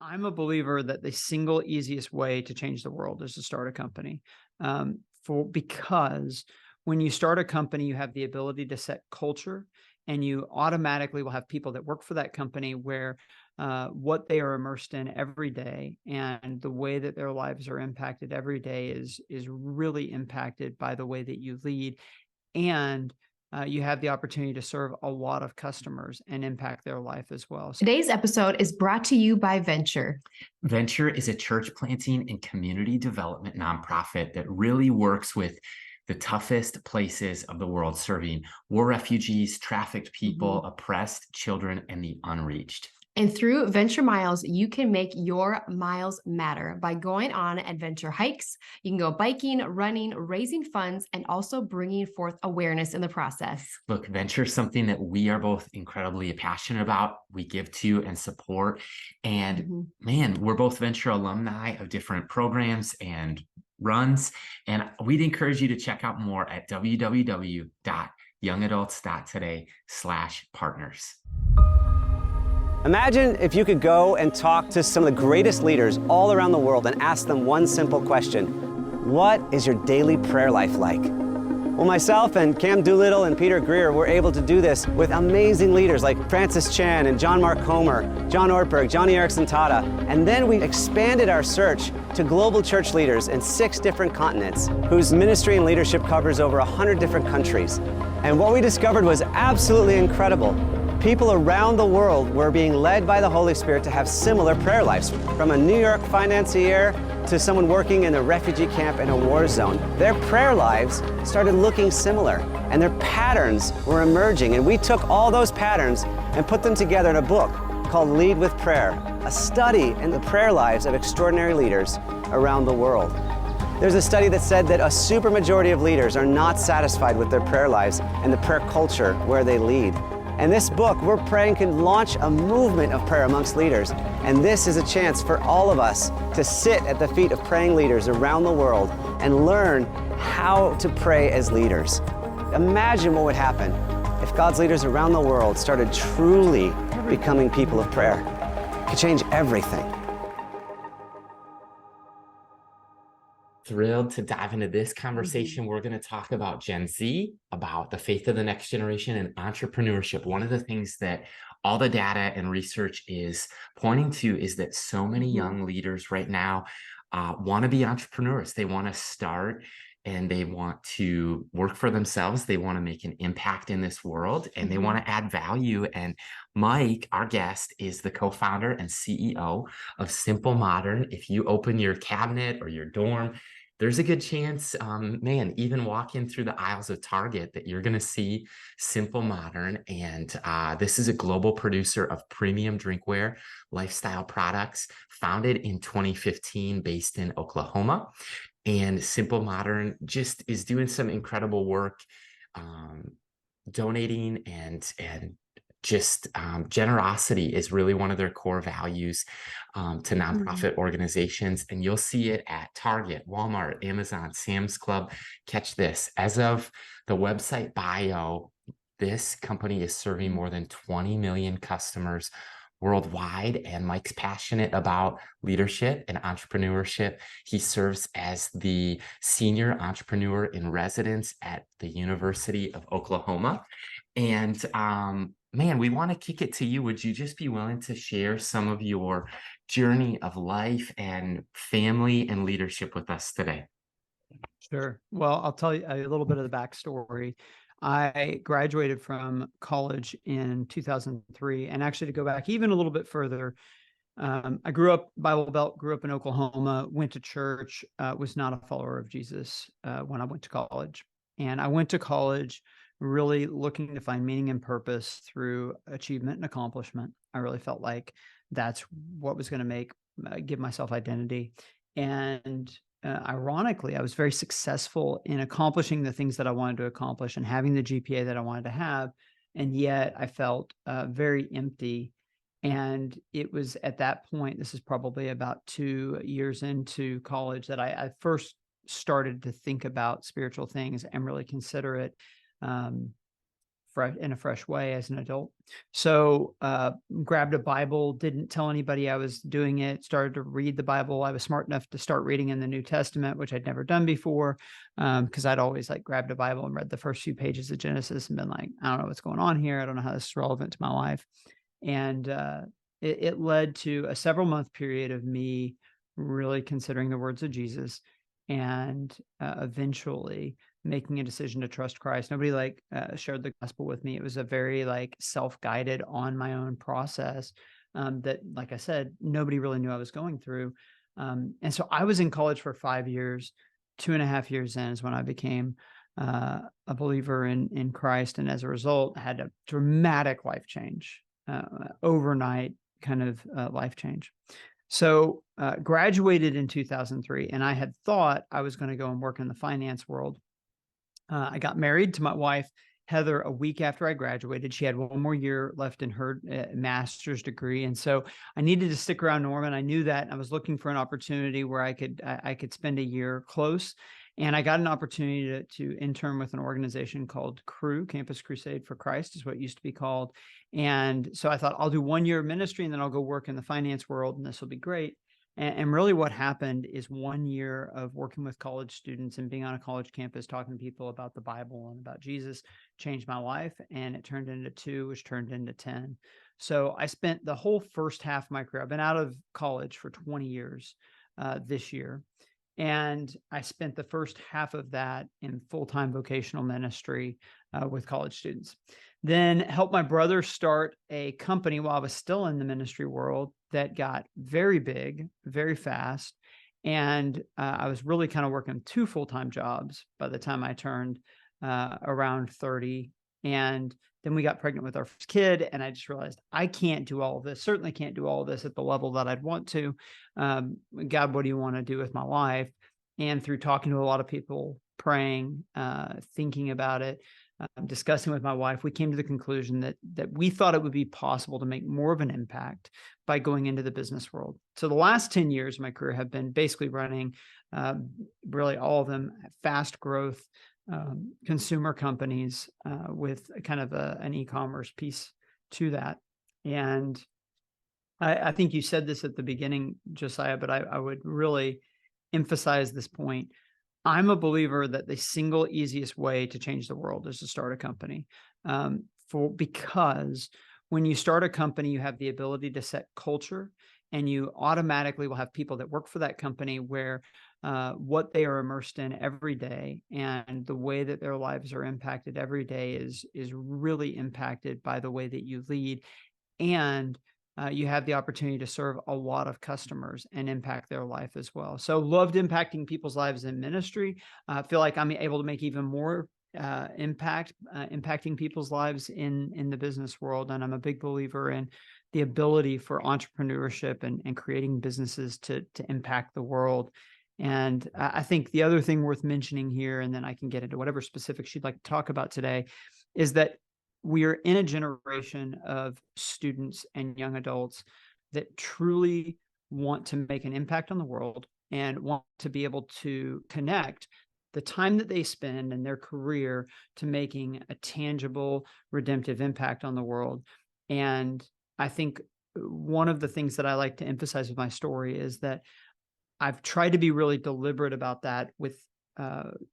I'm a believer that the single easiest way to change the world is to start a company. Because when you start a company, you have the ability to set culture, and you automatically will have people that work for that company where what they are immersed in every day and the way that their lives are impacted every day is really impacted by the way that you lead. And you have the opportunity to serve a lot of customers and impact their life as well. Today's episode is brought to you by Venture. Venture is a church planting and community development nonprofit that really works with the toughest places of the world, serving war refugees, trafficked people, oppressed children, and the unreached. And through Venture Miles, you can make your miles matter by going on adventure hikes. You can go biking, running, raising funds, and also bringing forth awareness in the process. Look, Venture is something that we are both incredibly passionate about. We give to and support. And man, we're both Venture alumni of different programs and runs. And we'd encourage you to check out more at www.youngadults.today/partners. Imagine if you could go and talk to some of the greatest leaders all around the world and ask them one simple question: what is your daily prayer life like? Well, myself and Cam Doolittle and Peter Greer were able to do this with amazing leaders like Francis Chan and John Mark Comer, John Ortberg, Johnny Erickson Tata. And then we expanded our search to global church leaders in 6 different continents, whose ministry and leadership covers over 100 different countries. And what we discovered was absolutely incredible. People around the world were being led by the Holy Spirit to have similar prayer lives, from a New York financier to someone working in a refugee camp in a war zone. Their prayer lives started looking similar, and their patterns were emerging. And we took all those patterns and put them together in a book called Lead with Prayer, a study in the prayer lives of extraordinary leaders around the world. There's a study that said that a supermajority of leaders are not satisfied with their prayer lives and the prayer culture where they lead. And this book, we're praying, can launch a movement of prayer amongst leaders. And this is a chance for all of us to sit at the feet of praying leaders around the world and learn how to pray as leaders. Imagine what would happen if God's leaders around the world started truly becoming people of prayer. It could change everything. Thrilled to dive into this conversation. We're going to talk about Gen Z, about the faith of the next generation, and entrepreneurship. One of the things that all the data and research is pointing to is that so many young leaders right now want to be entrepreneurs. They want to start and they want to work for themselves. They want to make an impact in this world, and they want to add value. And Mike, our guest, is the co-founder and CEO of Simple Modern. If you open your cabinet or your dorm, there's a good chance, man, even walking through the aisles of Target, that you're going to see Simple Modern. And this is a global producer of premium drinkware, lifestyle products, founded in 2015, based in Oklahoma. And Simple Modern just is doing some incredible work, donating and just generosity is really one of their core values to nonprofit organizations. And you'll see it at Target, Walmart, Amazon, Sam's Club. Catch this. As of the website bio, this company is serving more than 20 million customers worldwide. And Mike's passionate about leadership and entrepreneurship. He serves as the senior entrepreneur in residence at the University of Oklahoma. And man, we want to kick it to you. Would you just be willing to share some of your journey of life and family and leadership with us today? Sure. Well, I'll tell you a little bit of the backstory. I graduated from college in 2003, and actually, to go back even a little bit further, I grew up Bible Belt, grew up in Oklahoma, went to church, was not a follower of Jesus when I went to college. And I went to college really looking to find meaning and purpose through achievement and accomplishment. I really felt like that's what was going to give myself identity. And ironically, I was very successful in accomplishing the things that I wanted to accomplish and having the GPA that I wanted to have. And yet I felt very empty. And it was at that point, this is probably about 2 years into college, that I first started to think about spiritual things and really consider it in a fresh way as an adult. So grabbed a Bible, didn't tell anybody I was doing it, started to read the Bible. I was smart enough to start reading in the New Testament, which I'd never done before, because I'd always like grabbed a Bible and read the first few pages of Genesis and been like, I don't know what's going on here. I don't know how this is relevant to my life. And it led to a several month period of me really considering the words of Jesus, and eventually making a decision to trust Christ. Nobody shared the gospel with me. It was a very self-guided on my own process that, like I said, nobody really knew I was going through. And so I was in college for 5 years. 2.5 years in is when I became a believer in Christ. And as a result, had a dramatic life change, overnight kind of life change. So graduated in 2003, and I had thought I was going to go and work in the finance world. I got married to my wife, Heather, a week after I graduated. She had one more year left in her master's degree. And so I needed to stick around Norman. I knew that. I was looking for an opportunity where I could spend a year close. And I got an opportunity to intern with an organization called CRU, Campus Crusade for Christ is what it used to be called. And so I thought I'll do 1 year of ministry and then I'll go work in the finance world and this will be great. And really what happened is 1 year of working with college students and being on a college campus, talking to people about the Bible and about Jesus changed my life. And it turned into 2, which turned into 10. So I spent the whole first half of my career. I've been out of college for 20 years this year. And I spent the first half of that in full-time vocational ministry with college students. Then helped my brother start a company while I was still in the ministry world that got very big, very fast. And I was really kind of working 2 full-time jobs by the time I turned around 30. And then we got pregnant with our first kid. And I just realized I can't do all of this, certainly can't do all of this at the level that I'd want to. God, what do you want to do with my life? And through talking to a lot of people, praying, thinking about it, discussing with my wife, we came to the conclusion that we thought it would be possible to make more of an impact by going into the business world. So the last 10 years of my career have been basically running really all of them fast growth consumer companies with kind of an e-commerce piece to that. And I think you said this at the beginning, Josiah, but I would really emphasize this point. I'm a believer that the single easiest way to change the world is to start a company. Because when you start a company, you have the ability to set culture, and you automatically will have people that work for that company where what they are immersed in every day and the way that their lives are impacted every day is really impacted by the way that you lead. And you have the opportunity to serve a lot of customers and impact their life as well. So loved impacting people's lives in ministry. I feel like I'm able to make even more impacting people's lives in the business world. And I'm a big believer in the ability for entrepreneurship and creating businesses to impact the world. And I think the other thing worth mentioning here, and then I can get into whatever specifics you'd like to talk about today, is that we are in a generation of students and young adults that truly want to make an impact on the world and want to be able to connect the time that they spend in their career to making a tangible, redemptive impact on the world. And I think one of the things that I like to emphasize with my story is that I've tried to be really deliberate about that with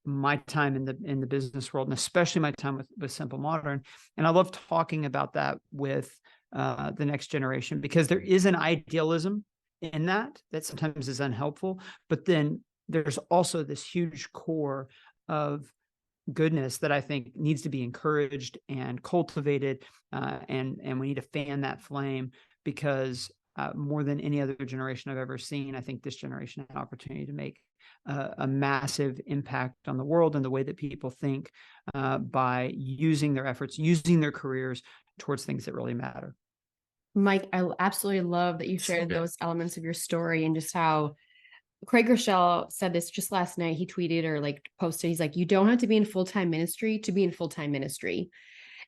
my time in the business world, and especially my time with Simple Modern. And I love talking about that with the next generation, because there is an idealism in that sometimes is unhelpful, but then there's also this huge core of goodness that I think needs to be encouraged and cultivated, and we need to fan that flame, because more than any other generation I've ever seen, I think this generation had an opportunity to make a massive impact on the world and the way that people think by using their efforts, using their careers towards things that really matter. Mike, I absolutely love that you shared those elements of your story, and just how Craig Rochelle said this just last night. He tweeted or posted, he's like, you don't have to be in full-time ministry to be in full-time ministry.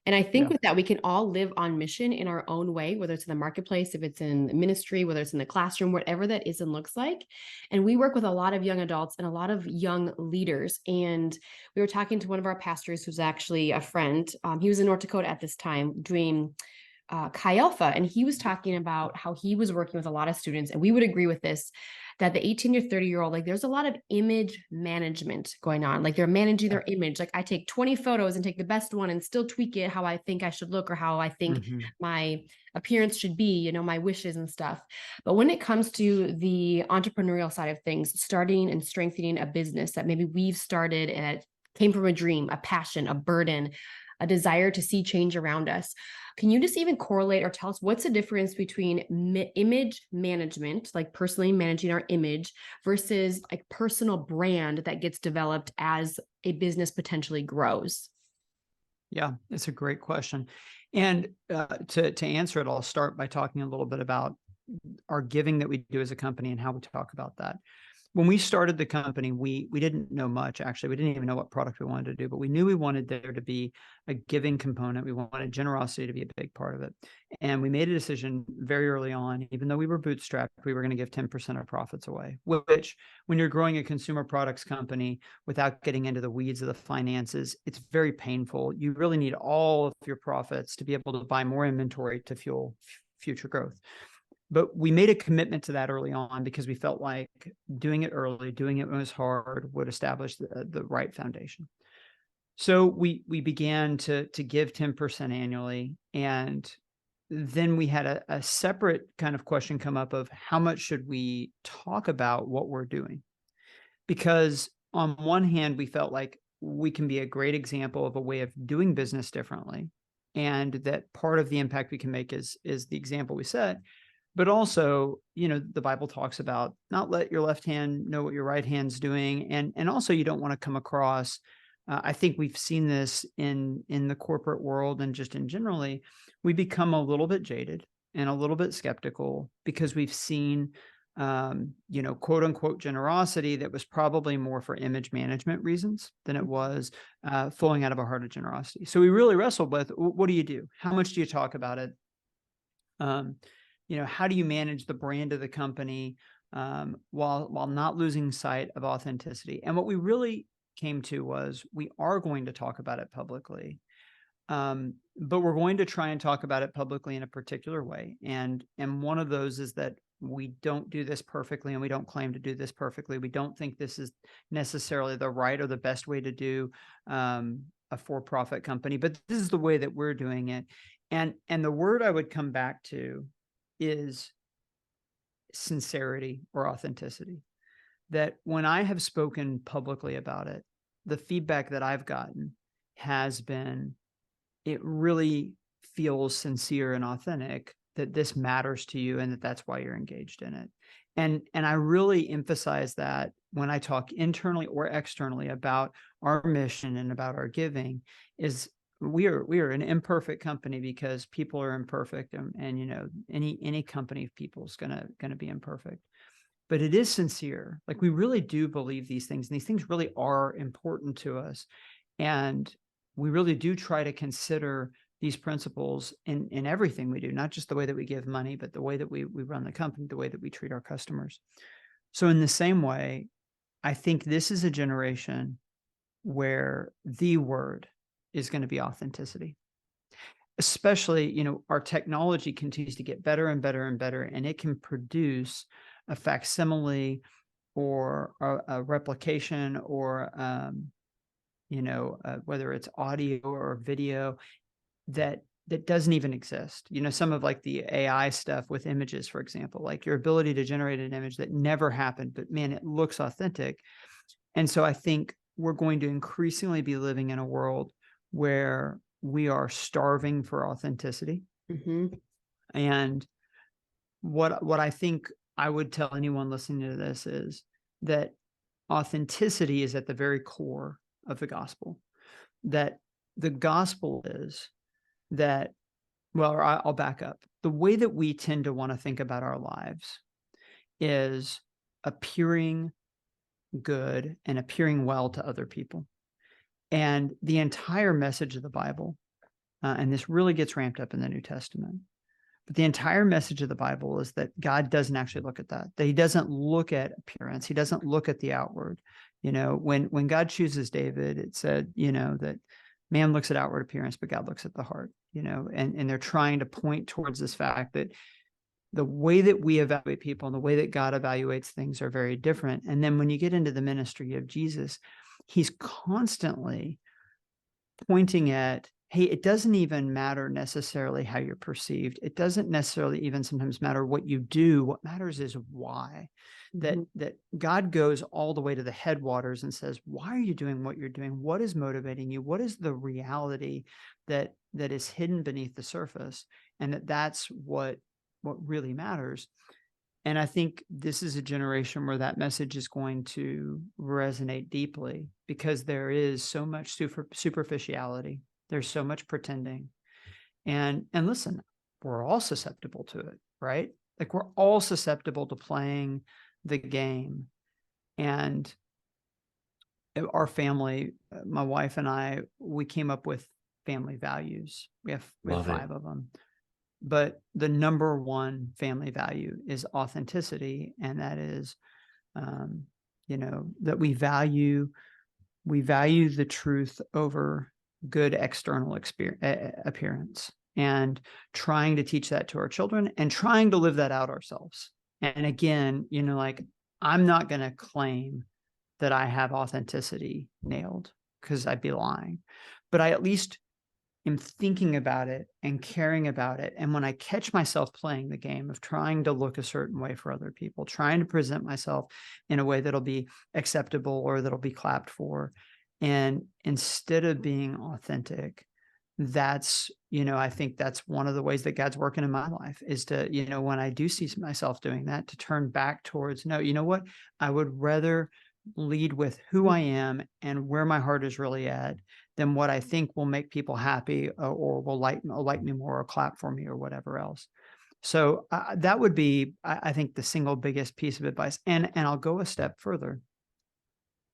And I think Yeah. with that, we can all live on mission in our own way, whether it's in the marketplace, if it's in ministry, whether it's in the classroom, whatever that is and looks like. And we work with a lot of young adults and a lot of young leaders. And we were talking to one of our pastors who's actually a friend. He was in North Dakota at this time doing Chi Alpha, and he was talking about how he was working with a lot of students, and we would agree with this, that the 18 or 30-year-old, like there's a lot of image management going on. Like they're managing their image. Like I take 20 photos and take the best one and still tweak it how I think I should look or how I think my appearance should be, you know, my wishes and stuff. But when it comes to the entrepreneurial side of things, starting and strengthening a business that maybe we've started and it came from a dream, a passion, a burden, a desire to see change around us. Can you just even correlate or tell us what's the difference between image management, like personally managing our image, versus like personal brand that gets developed as a business potentially grows? Yeah, it's a great question. And to answer it, I'll start by talking a little bit about our giving that we do as a company and how we talk about that. When we started the company, we didn't know much. Actually, we didn't even know what product we wanted to do, but we knew we wanted there to be a giving component. We wanted generosity to be a big part of it. And we made a decision very early on, even though we were bootstrapped, we were going to give 10% of profits away, which when you're growing a consumer products company without getting into the weeds of the finances, it's very painful. You really need all of your profits to be able to buy more inventory to fuel future growth. But we made a commitment to that early on because we felt like doing it early, doing it when it was hard, would establish the right foundation. So we began to give 10% annually. And then we had a separate kind of question come up of how much should we talk about what we're doing? Because on one hand, we felt like we can be a great example of a way of doing business differently. And that part of the impact we can make is the example we set. But also, you know, the Bible talks about not let your left hand know what your right hand's doing. And also you don't want to come across, I think we've seen this in the corporate world and just in generally, we become a little bit jaded and a little bit skeptical because we've seen, you know, quote unquote generosity that was probably more for image management reasons than it was flowing out of a heart of generosity. So we really wrestled with, what do you do? How much do you talk about it? You know, how do you manage the brand of the company while not losing sight of authenticity? And what we really came to was we are going to talk about it publicly, but we're going to try and talk about it publicly in a particular way. And one of those is that we don't do this perfectly, and we don't claim to do this perfectly. We don't think this is necessarily the right or the best way to do a for-profit company, but this is the way that we're doing it. And the word I would come back to is sincerity or authenticity. That when I have spoken publicly about it, the feedback that I've gotten has been, it really feels sincere and authentic, that this matters to you and that that's why you're engaged in it. And I really emphasize that when I talk internally or externally about our mission and about our giving, is we are an imperfect company because people are imperfect, and you know, any company of people is gonna be imperfect, but it is sincere. Like we really do believe these things, and these things really are important to us, and we really do try to consider these principles in everything we do, not just the way that we give money, but the way that we run the company, the way that we treat our customers. So in the same way, I think this is a generation where the word is going to be authenticity. Especially, you know, our technology continues to get better and better and better, and it can produce a facsimile or a replication or, you know, whether it's audio or video that doesn't even exist. You know, some of like the AI stuff with images, for example, like your ability to generate an image that never happened, but man, it looks authentic. And so I think we're going to increasingly be living in a world where we are starving for authenticity. And what I think I would tell anyone listening to this is that authenticity is at the very core of the gospel. That the gospel is that, well, I'll back up. The way that we tend to want to think about our lives is appearing good and appearing well to other people. And the entire message of the Bible and this really gets ramped up in the New Testament. But the entire message of the Bible is that God doesn't actually look at that. That he doesn't look at appearance. He doesn't look at the outward. When God chooses David, it said, that man looks at outward appearance, but God looks at the heart, and they're trying to point towards this fact that the way that we evaluate people and the way that God evaluates things are very different. And then when you get into the ministry of Jesus, he's constantly pointing at, hey, it doesn't even matter necessarily how you're perceived. It doesn't necessarily even sometimes matter what you do. What matters is why. That God goes all the way to the headwaters and says, why are you doing what you're doing? What is motivating you? What is the reality that is hidden beneath the surface? And that's what really matters. And I think this is a generation where that message is going to resonate deeply, because there is so much superficiality. There's so much pretending. And listen, we're all susceptible to it, right? Like, we're all susceptible to playing the game. And our family, my wife and I, we came up with family values. We have 5 of them. But the number one family value is authenticity. And that is, that we value the truth over good external appearance, and trying to teach that to our children and trying to live that out ourselves. And again, I'm not going to claim that I have authenticity nailed, because I'd be lying, but I at least am thinking about it and caring about it. And when I catch myself playing the game of trying to look a certain way for other people, trying to present myself in a way that'll be acceptable or that'll be clapped for, and instead of being authentic, that's, I think that's one of the ways that God's working in my life, is to, when I do see myself doing that, to turn back towards, no, you know what? I would rather lead with who I am and where my heart is really at, than what I think will make people happy, or will like me more or clap for me or whatever else. So that would be, I think, the single biggest piece of advice. And I'll go a step further.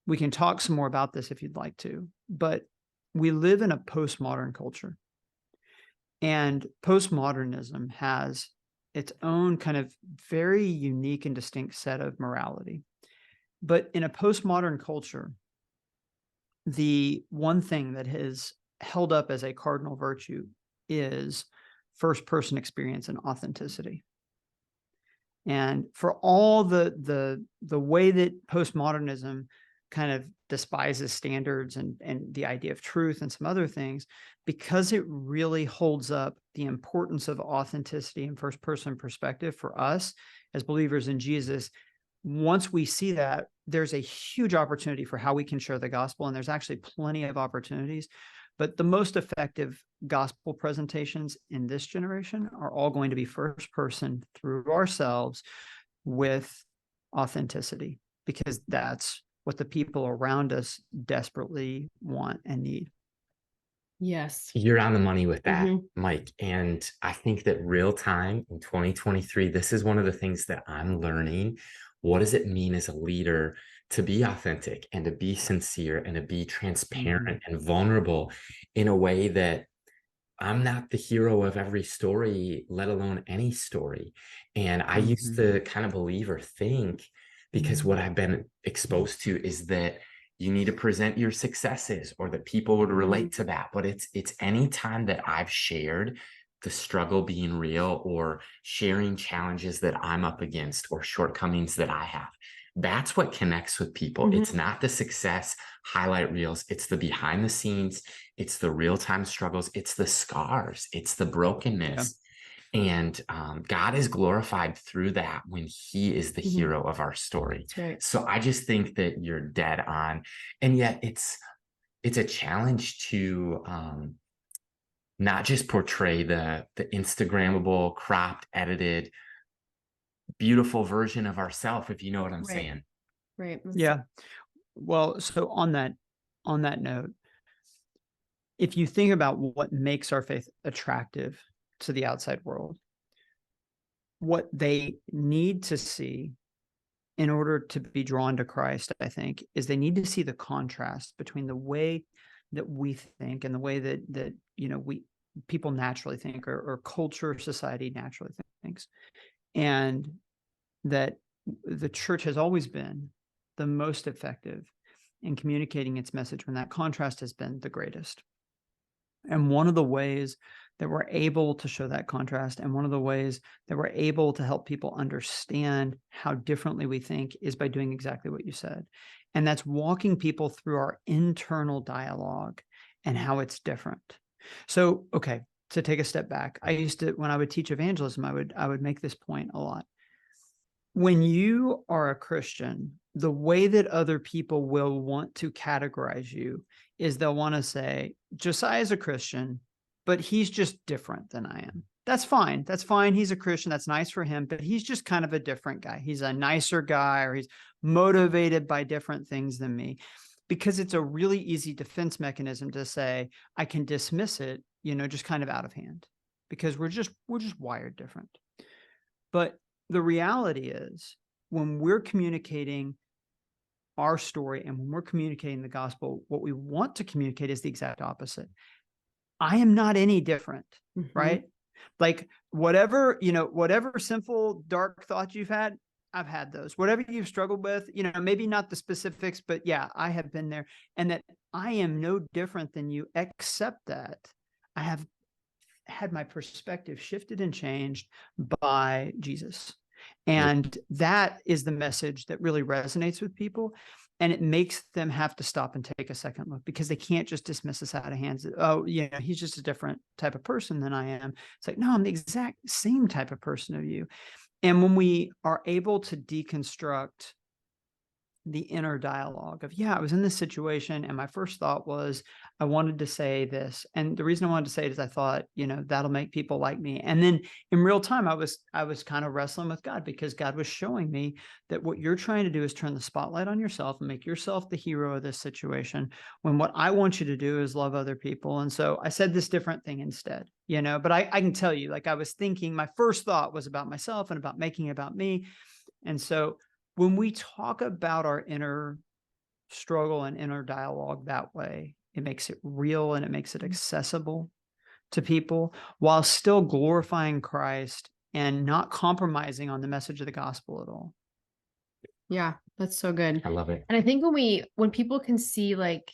We can talk some more about this if you'd like to, but we live in a postmodern culture, and postmodernism has its own kind of very unique and distinct set of morality. But in a postmodern culture, the one thing that has held up as a cardinal virtue is first-person experience and authenticity. And for all the way that postmodernism kind of despises standards and the idea of truth and some other things, because it really holds up the importance of authenticity and first-person perspective for us as believers in Jesus, once we see that, there's a huge opportunity for how we can share the gospel. And there's actually plenty of opportunities. But the most effective gospel presentations in this generation are all going to be first person through ourselves with authenticity, because that's what the people around us desperately want and need. Yes. You're on the money with that, Mike. And I think that real time in 2023, this is one of the things that I'm learning. What does it mean as a leader to be authentic and to be sincere and to be transparent and vulnerable in a way that I'm not the hero of every story, let alone any story. And I used to kind of believe or think, because what I've been exposed to is that you need to present your successes or that people would relate to that. But it's any time that I've shared the struggle being real, or sharing challenges that I'm up against or shortcomings that I have, that's what connects with people. It's not the success highlight reels. It's the behind the scenes. It's the real-time struggles. It's the scars. It's the brokenness. And God is glorified through that when he is the hero of our story. That's right. So I just think that you're dead on. And yet it's a challenge to not just portray the Instagrammable, cropped, edited, beautiful version of ourselves, if you know what I'm saying. Right. Yeah. Well, so on that note, if you think about what makes our faith attractive to the outside world, what they need to see in order to be drawn to Christ, I think, is they need to see the contrast between the way that we think and the way that people naturally think, or culture, society naturally thinks. And that the church has always been the most effective in communicating its message when that contrast has been the greatest. And one of the ways that we're able to show that contrast, and one of the ways that we're able to help people understand how differently we think, is by doing exactly what you said. And that's walking people through our internal dialogue and how it's different. So, okay, to take a step back, I used to, when I would teach evangelism, I would make this point a lot. When you are a Christian, the way that other people will want to categorize you is they'll want to say, Josiah's a Christian, but he's just different than I am. That's fine. That's fine. He's a Christian. That's nice for him, but he's just kind of a different guy. He's a nicer guy, or he's motivated by different things than me, because it's a really easy defense mechanism to say, I can dismiss it, just kind of out of hand, because we're just wired different. But the reality is, when we're communicating our story and when we're communicating the gospel, what we want to communicate is the exact opposite. I am not any different, right? Like whatever sinful, dark thoughts you've had, I've had those. Whatever you've struggled with, maybe not the specifics, but yeah, I have been there. And that I am no different than you, except that I have had my perspective shifted and changed by Jesus. And that is the message that really resonates with people. And it makes them have to stop and take a second look, because they can't just dismiss us out of hands. Oh, yeah, he's just a different type of person than I am. It's like, no, I'm the exact same type of person of you. And when we are able to deconstruct the inner dialogue of, yeah, I was in this situation and my first thought was, I wanted to say this. And the reason I wanted to say it is I thought, that'll make people like me. And then in real time, I was kind of wrestling with God, because God was showing me that what you're trying to do is turn the spotlight on yourself and make yourself the hero of this situation, when what I want you to do is love other people. And so I said this different thing instead, but I can tell you, like, I was thinking, my first thought was about myself and about making it about me. And so when we talk about our inner struggle and inner dialogue that way, it makes it real and it makes it accessible to people, while still glorifying Christ and not compromising on the message of the gospel at all. Yeah, that's so good. I love it. And I think when people can see like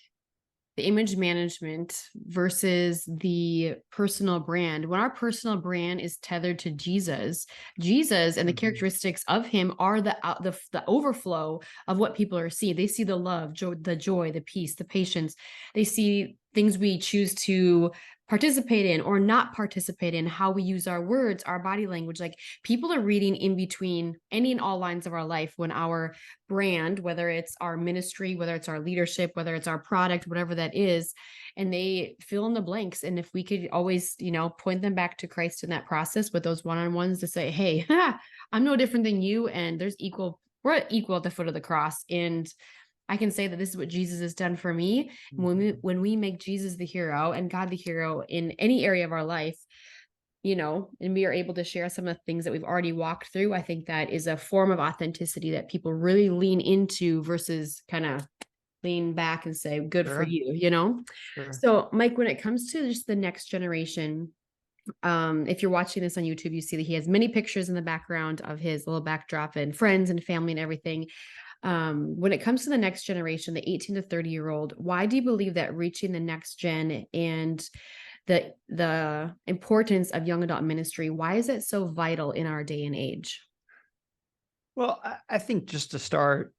the image management versus the personal brand, when our personal brand is tethered to Jesus and the characteristics of him are the overflow of what people are seeing. They see the love, the joy, the peace, the patience. They see things we choose to participate in or not participate in, how we use our words, our body language. Like, people are reading in between any and all lines of our life when our brand, whether it's our ministry, whether it's our leadership, whether it's our product, whatever that is, and they fill in the blanks. And if we could always, point them back to Christ in that process with those one-on-ones to say, hey, I'm no different than you. And we're equal at the foot of the cross. And I can say that this is what Jesus has done for me. When we make Jesus the hero and God the hero in any area of our life, and we are able to share some of the things that we've already walked through, I think that is a form of authenticity that people really lean into versus kind of lean back and say, good for you, Sure. So Mike, when it comes to just the next generation, if you're watching this on YouTube, you see that he has many pictures in the background of his little backdrop and friends and family and everything. When it comes to the next generation, the 18 to 30-year-old, why do you believe that reaching the next gen and the importance of young adult ministry, why is it so vital in our day and age? Well, I think just to start,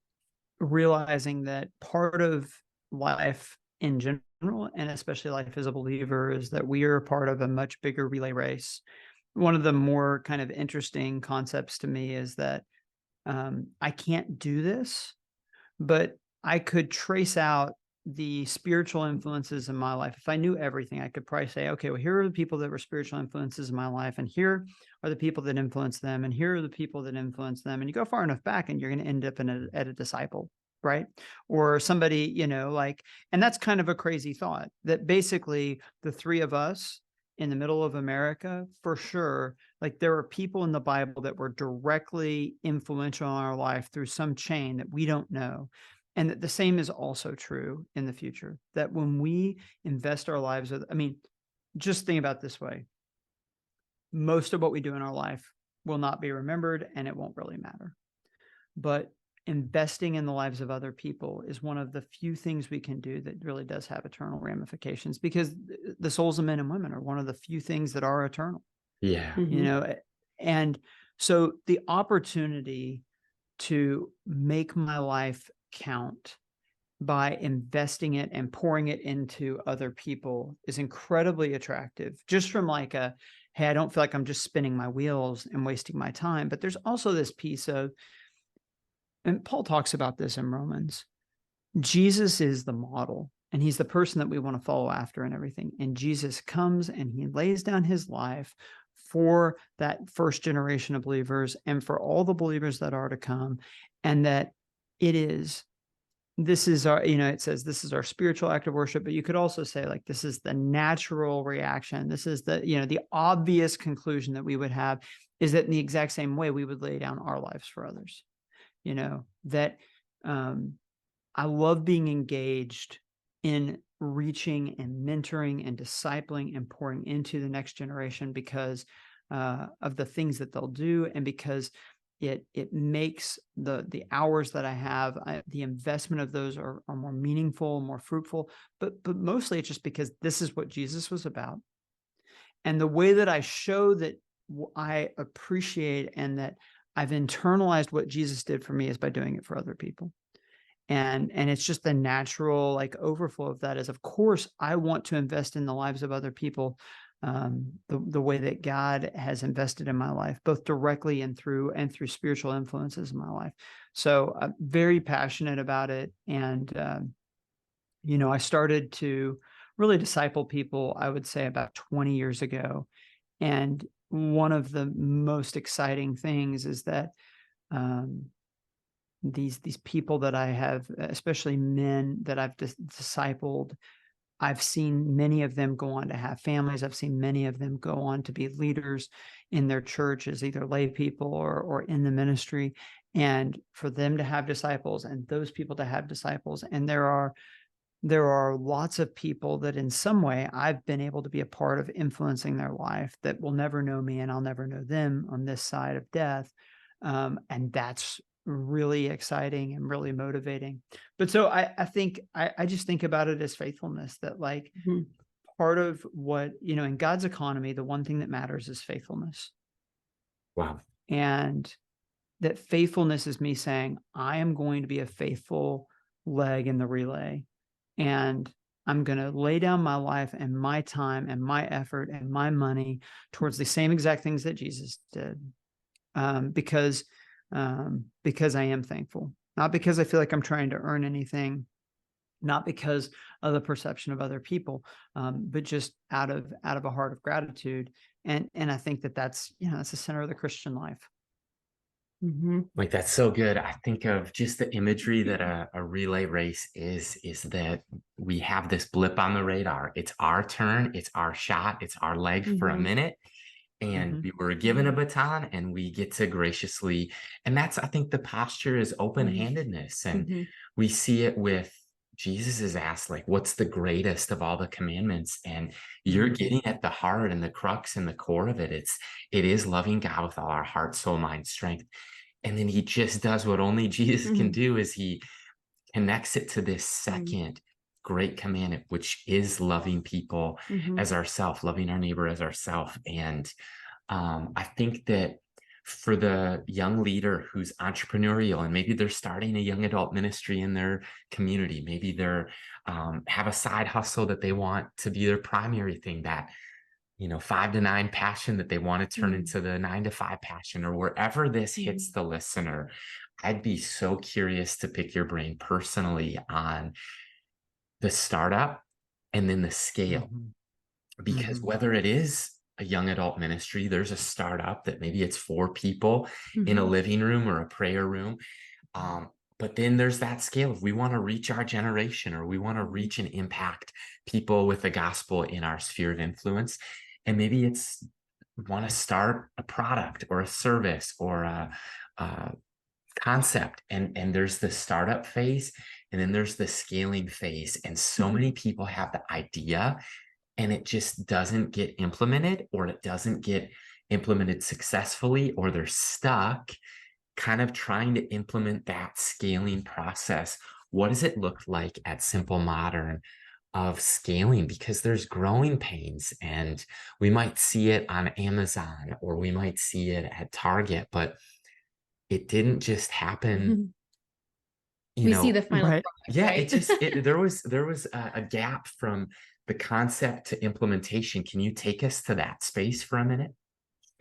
realizing that part of life in general, and especially life as a believer, is that we are a part of a much bigger relay race. One of the more kind of interesting concepts to me is that I can't do this, but I could trace out the spiritual influences in my life. If I knew everything, I could probably say, okay, well, here are the people that were spiritual influences in my life, and here are the people that influenced them, and here are the people that influenced them. And you go far enough back, and you're going to end up at a disciple, right? Or somebody, and that's kind of a crazy thought, that basically the three of us in the middle of America, for sure, like, there are people in the Bible that were directly influential in our life through some chain that we don't know. And that the same is also true in the future, that when we invest our lives with, just think about it this way. Most of what we do in our life will not be remembered, and it won't really matter. But investing in the lives of other people is one of the few things we can do that really does have eternal ramifications, because the souls of men and women are one of the few things that are eternal. Yeah. You know, and so the opportunity to make my life count by investing it and pouring it into other people is incredibly attractive, just from like a, hey, I don't feel like I'm just spinning my wheels and wasting my time. But there's also this piece of, and Paul talks about this in Romans, Jesus is the model, and he's the person that we want to follow after and everything. And Jesus comes and he lays down his life for that first generation of believers and for all the believers that are to come. And that this is our, it says this is our spiritual act of worship, but you could also say like, this is the natural reaction. This is the, the obvious conclusion that we would have, is that in the exact same way we would lay down our lives for others. That I love being engaged in reaching and mentoring and discipling and pouring into the next generation because of the things that they'll do, and because it makes the hours that I have, the investment of those are more meaningful, more fruitful. But mostly it's just because this is what Jesus was about. And the way that I show that I appreciate and that I've internalized what Jesus did for me is by doing it for other people. And it's just the natural like overflow of that is, of course, I want to invest in the lives of other people the way that God has invested in my life, both directly and through spiritual influences in my life. So I'm very passionate about it. And, I started to really disciple people, I would say about 20 years ago. And one of the most exciting things is that these people that I have, especially men that I've discipled, I've seen many of them go on to have families. I've seen many of them go on to be leaders in their church as either lay people or in the ministry, and for them to have disciples and those people to have disciples. And there are lots of people that in some way I've been able to be a part of influencing their life that will never know me and I'll never know them on this side of death. And that's really exciting and really motivating. But so I think I just think about it as faithfulness, that like part of what, in God's economy, the one thing that matters is faithfulness. Wow. And that faithfulness is me saying, I am going to be a faithful leg in the relay, and I'm going to lay down my life and my time and my effort and my money towards the same exact things that Jesus did. Because I am thankful, not because I feel like I'm trying to earn anything, not because of the perception of other people, but just out of a heart of gratitude. And I think that's the center of the Christian life. Like, that's so good. I think of just the imagery that a relay race is that we have this blip on the radar. It's our turn. It's our shot. It's our leg for a minute. And we were given a baton and we get to graciously, and that's, I think the posture is open-handedness. And we see it with Jesus is asked, like, what's the greatest of all the commandments? And you're getting at the heart and the crux and the core of it. It is loving God with all our heart, soul, mind, strength. And then he just does what only Jesus can do, is he connects it to this second great commandment, which is loving people as ourself, loving our neighbor as ourself. And I think that for the young leader who's entrepreneurial, and maybe they're starting a young adult ministry in their community, maybe they're have a side hustle that they want to be their primary thing, that 5 to 9 passion that they want to turn into the 9 to 5 passion, or wherever this hits the listener. I'd be so curious to pick your brain personally on the startup and then the scale, because whether it is a young adult ministry, there's a startup that maybe it's 4 people in a living room or a prayer room. But then there's that scale. If we want to reach our generation, or we want to reach and impact people with the gospel in our sphere of influence, and maybe it's want to start a product or a service or a concept, and there's the startup phase, and then there's the scaling phase. And so many people have the idea and it just doesn't get implemented, or it doesn't get implemented successfully, or they're stuck kind of trying to implement that scaling process. What does it look like at Simple Modern of scaling? Because there's growing pains, and we might see it on Amazon or we might see it at Target, but it didn't just happen. We see the final Right. product, Yeah, right? there was a gap from the concept to implementation. Can you take us to that space for a minute?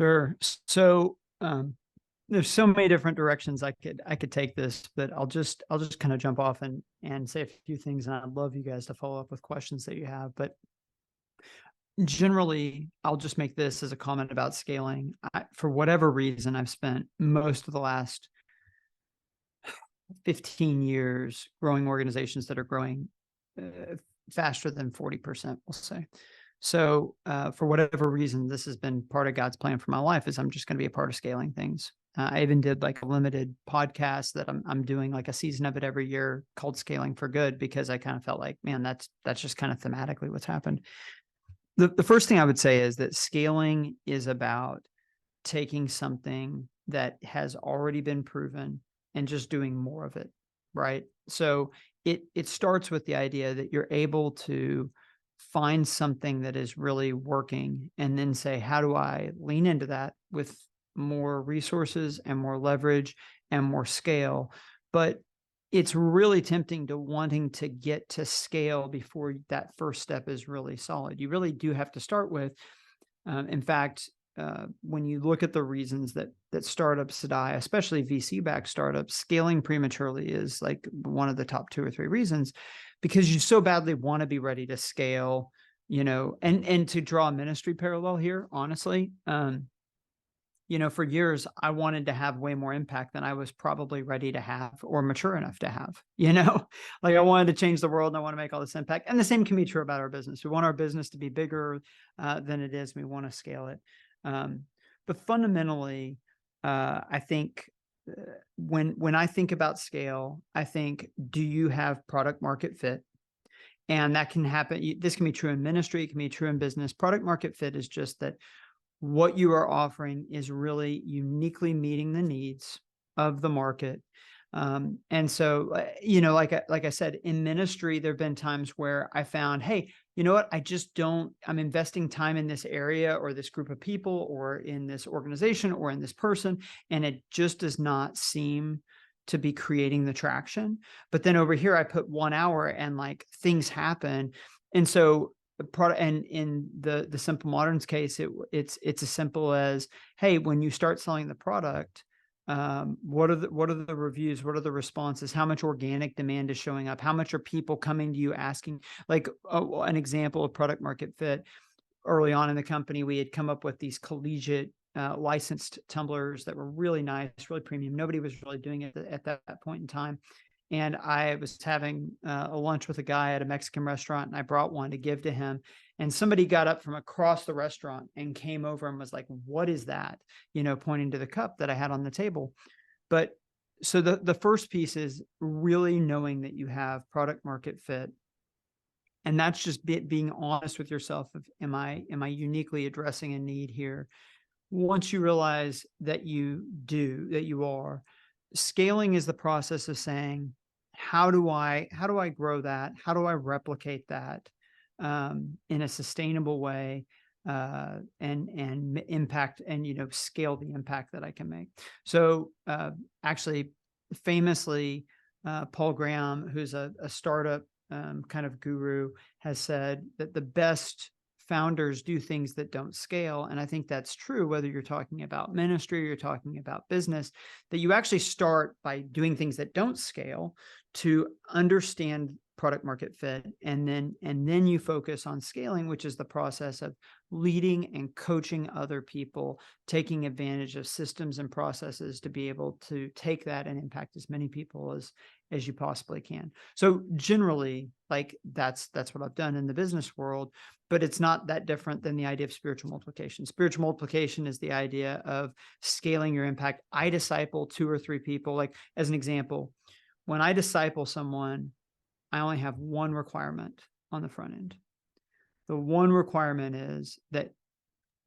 Sure. So there's so many different directions I could take this, but I'll just kind of jump off and say a few things, and I'd love you guys to follow up with questions that you have. But generally, I'll just make this as a comment about scaling. For whatever reason, I've spent most of the last 15 years growing organizations that are growing faster than 40%, we'll say. So for whatever reason, this has been part of God's plan for my life, is I'm just going to be a part of scaling things. I even did like a limited podcast that I'm doing like a season of it every year called Scaling for Good, because I kind of felt like, man, that's just kind of thematically what's happened. The first thing I would say is that scaling is about taking something that has already been proven and just doing more of it, right? So it starts with the idea that you're able to find something that is really working and then say, how do I lean into that with more resources and more leverage and more scale? But it's really tempting to wanting to get to scale before that first step is really solid. You really do have to start with, in fact, when you look at the reasons that startups die, especially VC-backed startups, scaling prematurely is like one of the top 2 or 3 reasons, because you so badly want to be ready to scale, and to draw a ministry parallel here, honestly, for years, I wanted to have way more impact than I was probably ready to have or mature enough to have, like I wanted to change the world and I want to make all this impact. And the same can be true about our business. We want our business to be bigger than it is. We want to scale it. But fundamentally, I think when I think about scale, I think, do you have product market fit? And that can happen. This can be true in ministry. It can be true in business. Product market fit is just that what you are offering is really uniquely meeting the needs of the market. And so, like I said, in ministry, there have been times where I found, hey, you know what? I'm investing time in this area or this group of people or in this organization or in this person, and it just does not seem to be creating the traction. But then over here, I put 1 hour and like things happen. And so the product, and in the Simple Modern's case, it's as simple as, hey, when you start selling the product, what are the reviews? What are the responses? How much organic demand is showing up? How much are people coming to you asking? Like an example of product market fit, early on in the company, we had come up with these collegiate licensed tumblers that were really nice, really premium. Nobody was really doing it at that point in time. And I was having a lunch with a guy at a Mexican restaurant, and I brought one to give to him. And somebody got up from across the restaurant and came over and was like, "What is that?" Pointing to the cup that I had on the table. But so the first piece is really knowing that you have product market fit. And that's just being honest with yourself of, am I uniquely addressing a need here? Once you realize that you are, scaling is the process of saying, how do I grow that? How do I replicate that in a sustainable way, and impact and scale the impact that I can make? So actually, famously, Paul Graham, who's a startup kind of guru, has said that the best founders do things that don't scale. And I think that's true, whether you're talking about ministry or you're talking about business, that you actually start by doing things that don't scale to understand product market fit. And then you focus on scaling, which is the process of leading and coaching other people, taking advantage of systems and processes to be able to take that and impact as many people as you possibly can. So generally, like that's what I've done in the business world, but it's not that different than the idea of spiritual multiplication. Spiritual multiplication is the idea of scaling your impact. I disciple 2 or 3 people. Like as an example, when I disciple someone, I only have one requirement on the front end. The one requirement is that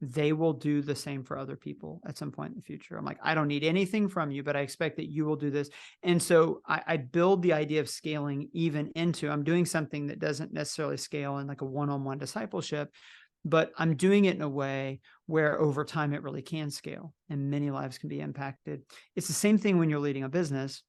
they will do the same for other people at some point in the future. I'm like, I don't need anything from you, but I expect that you will do this. And so I build the idea of scaling even into, I'm doing something that doesn't necessarily scale in like a one-on-one discipleship, but I'm doing it in a way where over time it really can scale and many lives can be impacted. It's the same thing when you're leading a business,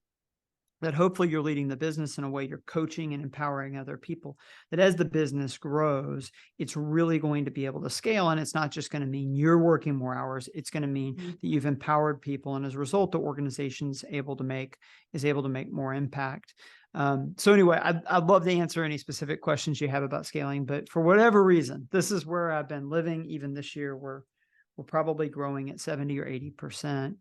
that hopefully you're leading the business in a way you're coaching and empowering other people, that as the business grows, it's really going to be able to scale. And it's not just going to mean you're working more hours. It's going to mean that you've empowered people. And as a result, the organization's is able to make more impact. So anyway, I'd love to answer any specific questions you have about scaling, but for whatever reason, this is where I've been living. Even this year, we're probably growing at 70 or 80%.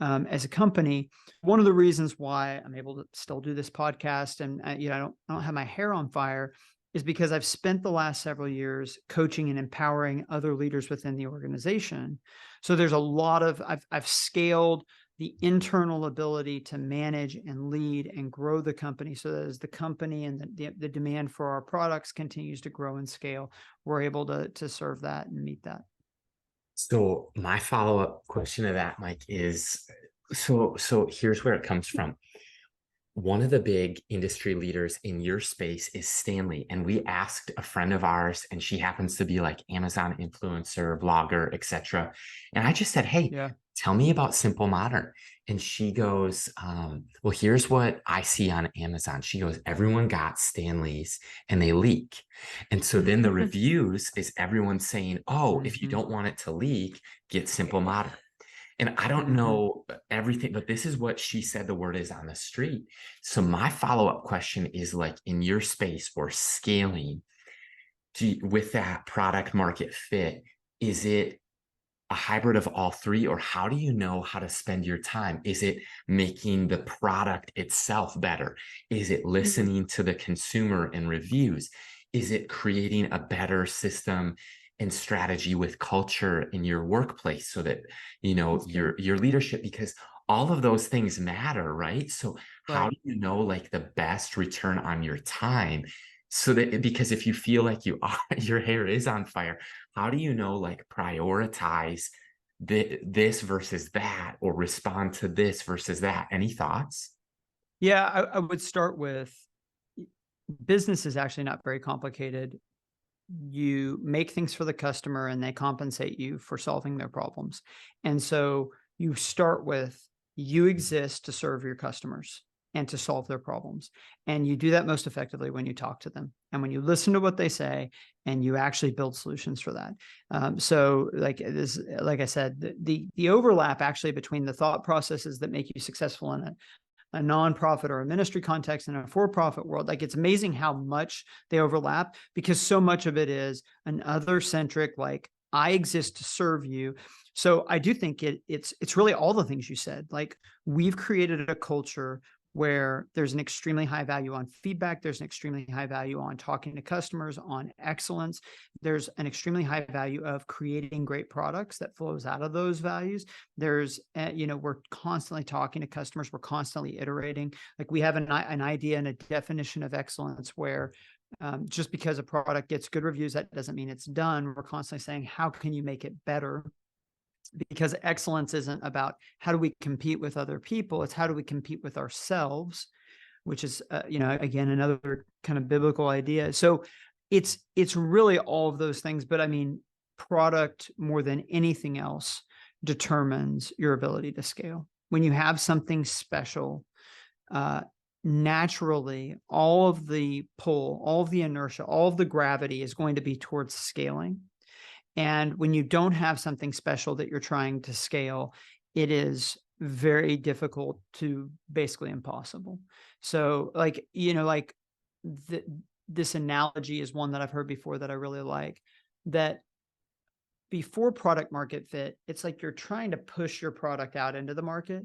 As a company. One of the reasons why I'm able to still do this podcast and I don't have my hair on fire is because I've spent the last several years coaching and empowering other leaders within the organization. So there's a lot of, I've scaled the internal ability to manage and lead and grow the company so that as the company and the demand for our products continues to grow and scale, we're able to serve that and meet that. So my follow-up question to that, Mike, is so here's where it comes from. One of the big industry leaders in your space is Stanley. And we asked a friend of ours, and she happens to be like Amazon influencer, blogger, etc. And I just said, hey, tell me about Simple Modern. And she goes, well, here's what I see on Amazon. She goes, everyone got Stanley's and they leak. And so then the reviews is everyone saying, oh, if you don't want it to leak, get Simple Modern. And I don't know everything, but this is what she said the word is on the street. So my follow-up question is, like, in your space or scaling with that product market fit, is it a hybrid of all three, or how do you know how to spend your time? Is it making the product itself better? Is it listening to the consumer and reviews? Is it creating a better system and strategy with culture in your workplace so that, your leadership, because all of those things matter, right? So how do you know, like, the best return on your time? So that, because if you feel like your hair is on fire, how do you know, like, prioritize this versus that, or respond to this versus that? Any thoughts? Yeah, I would start with, business is actually not very complicated. You make things for the customer and they compensate you for solving their problems. And so you start with, you exist to serve your customers and to solve their problems. And you do that most effectively when you talk to them and when you listen to what they say and you actually build solutions for that. So like I said, the overlap actually between the thought processes that make you successful in a nonprofit or a ministry context in a for-profit world, like, it's amazing how much they overlap, because so much of it is an other-centric, like, I exist to serve you. So I do think it's really all the things you said. Like, we've created a culture where there's an extremely high value on feedback. There's an extremely high value on talking to customers, on excellence. There's an extremely high value of creating great products that flows out of those values. There's, we're constantly talking to customers. We're constantly iterating. Like, we have an idea and a definition of excellence where just because a product gets good reviews, that doesn't mean it's done. We're constantly saying, how can you make it better? Because excellence isn't about how do we compete with other people, it's how do we compete with ourselves, which is, again, another kind of biblical idea. So it's really all of those things. But I mean, product more than anything else determines your ability to scale. When you have something special, naturally, all of the pull, all of the inertia, all of the gravity is going to be towards scaling. And when you don't have something special that you're trying to scale, it is very difficult to basically impossible. So this analogy is one that I've heard before that I really like, that before product market fit, it's like you're trying to push your product out into the market.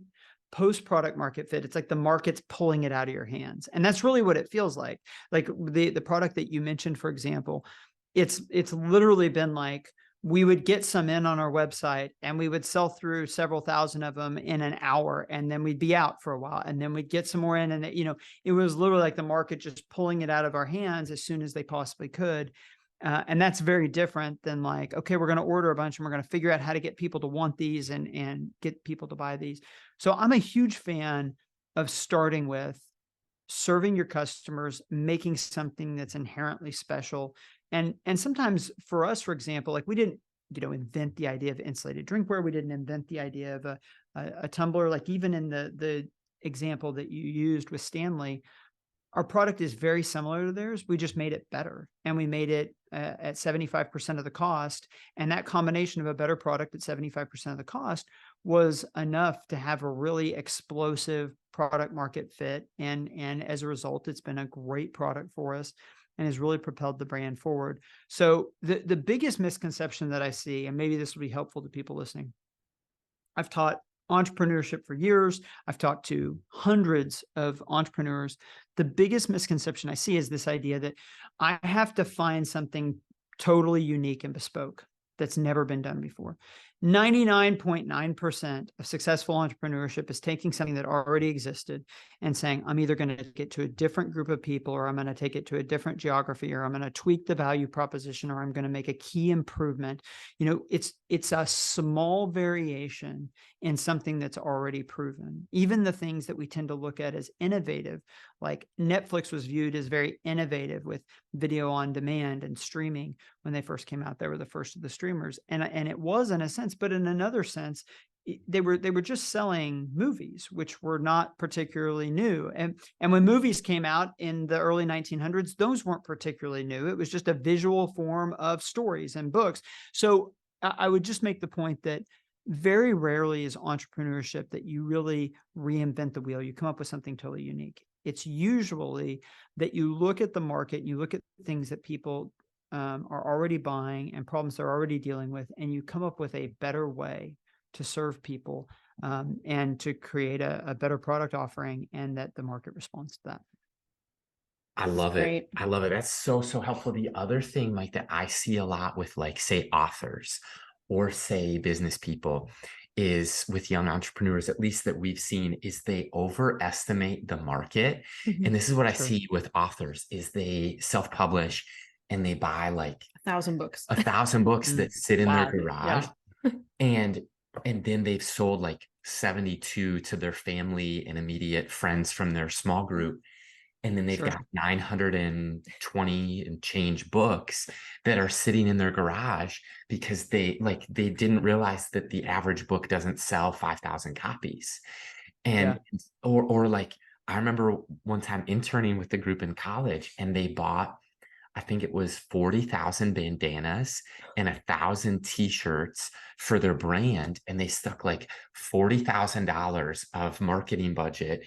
Post product market fit, it's like the market's pulling it out of your hands. And that's really what it feels like. Like the product that you mentioned, for example, it's literally been like, we would get some in on our website and we would sell through several thousand of them in an hour, and then we'd be out for a while, and then we'd get some more in, and it was literally like the market just pulling it out of our hands as soon as they possibly could. And that's very different than like, okay, we're going to order a bunch and we're going to figure out how to get people to want these and get people to buy these. So I'm a huge fan of starting with serving your customers, making something that's inherently special. And sometimes for us, for example, like we didn't, invent the idea of insulated drinkware. We didn't invent the idea of a tumbler. Like even in the example that you used with Stanley, our product is very similar to theirs. We just made it better, and we made it at 75% of the cost. And that combination of a better product at 75% of the cost was enough to have a really explosive product market fit. And as a result, it's been a great product for us and has really propelled the brand forward. So the biggest misconception that I see, and maybe this will be helpful to people listening, I've taught entrepreneurship for years. I've talked to hundreds of entrepreneurs. The biggest misconception I see is this idea that I have to find something totally unique and bespoke that's never been done before. 99.9% of successful entrepreneurship is taking something that already existed and saying, I'm either going to take it to a different group of people, or I'm going to take it to a different geography, or I'm going to tweak the value proposition, or I'm going to make a key improvement. It's a small variation in something that's already proven. Even the things that we tend to look at as innovative, like Netflix was viewed as very innovative with video on demand and streaming when they first came out. They were the first of the streamers, and it was in a sense, but in another sense, they were just selling movies, which were not particularly new. And when movies came out in the early 1900s, those weren't particularly new. It was just a visual form of stories and books. So I would just make the point that very rarely is entrepreneurship that you really reinvent the wheel. You come up with something totally unique. It's usually that you look at the market, you look at things that people are already buying and problems they're already dealing with, and you come up with a better way to serve people and to create a better product offering, and that the market responds to that. I love it. Great. I love it. That's so helpful. The other thing, Mike, that I see a lot with, like, say, authors or say business people is with young entrepreneurs, at least that we've seen, is they overestimate the market. And this is what I see with authors is they self-publish and they buy like 1,000 books, 1,000 books that sit in their garage. Yeah. And then they've sold like 72 to their family and immediate friends from their small group. And then they've got 920 and change books that are sitting in their garage because they didn't realize that the average book doesn't sell 5,000 copies. And or like, I remember one time interning with the group in college, and they bought, I think it was 40,000 bandanas and 1,000 t-shirts for their brand. And they stuck like $40,000 of marketing budget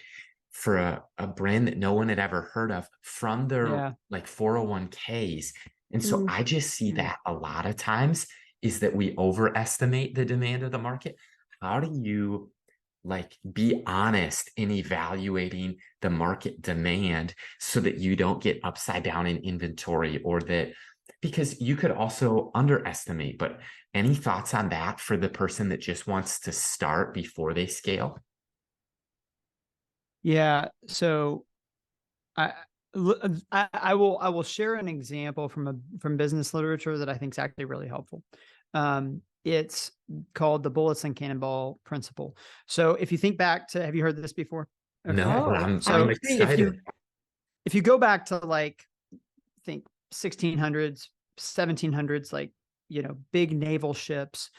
for a brand that no one had ever heard of from their like 401ks. And so I just see that a lot of times is that we overestimate the demand of the market. How do you like be honest in evaluating the market demand so that you don't get upside down in inventory, or that, because you could also underestimate? But any thoughts on that for the person that just wants to start before they scale? Yeah. So I will share an example from business literature that I think is actually really helpful. It's called the bullets and cannonball principle. So if you think back to, have you heard this before? Okay. No, but I'm excited. If you go back to like, think 1600s, 1700s, like, big naval ships,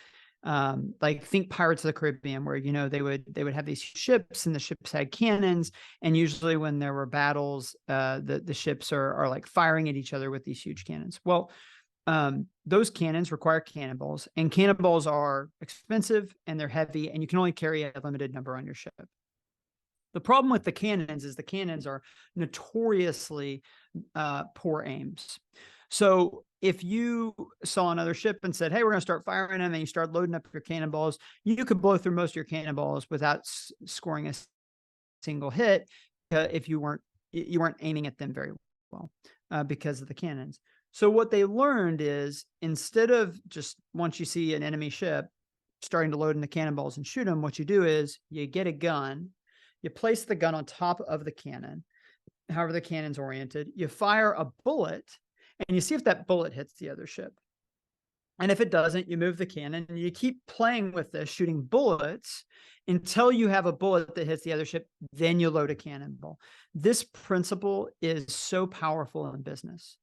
like think Pirates of the Caribbean, where, they would have these ships, and the ships had cannons. And usually when there were battles, the ships are like firing at each other with these huge cannons. Well, those cannons require cannonballs, and cannonballs are expensive and they're heavy, and you can only carry a limited number on your ship. The problem with the cannons is the cannons are notoriously poor aims. So if you saw another ship and said, hey, we're going to start firing them, and you start loading up your cannonballs, you could blow through most of your cannonballs without scoring a single hit if you weren't aiming at them very well because of the cannons. So what they learned is, instead of just, once you see an enemy ship, starting to load in the cannonballs and shoot them, what you do is you get a gun, you place the gun on top of the cannon, however the cannon's oriented, you fire a bullet, and you see if that bullet hits the other ship. And if it doesn't, you move the cannon and you keep playing with this, shooting bullets until you have a bullet that hits the other ship. Then you load a cannonball. This principle is so powerful in business.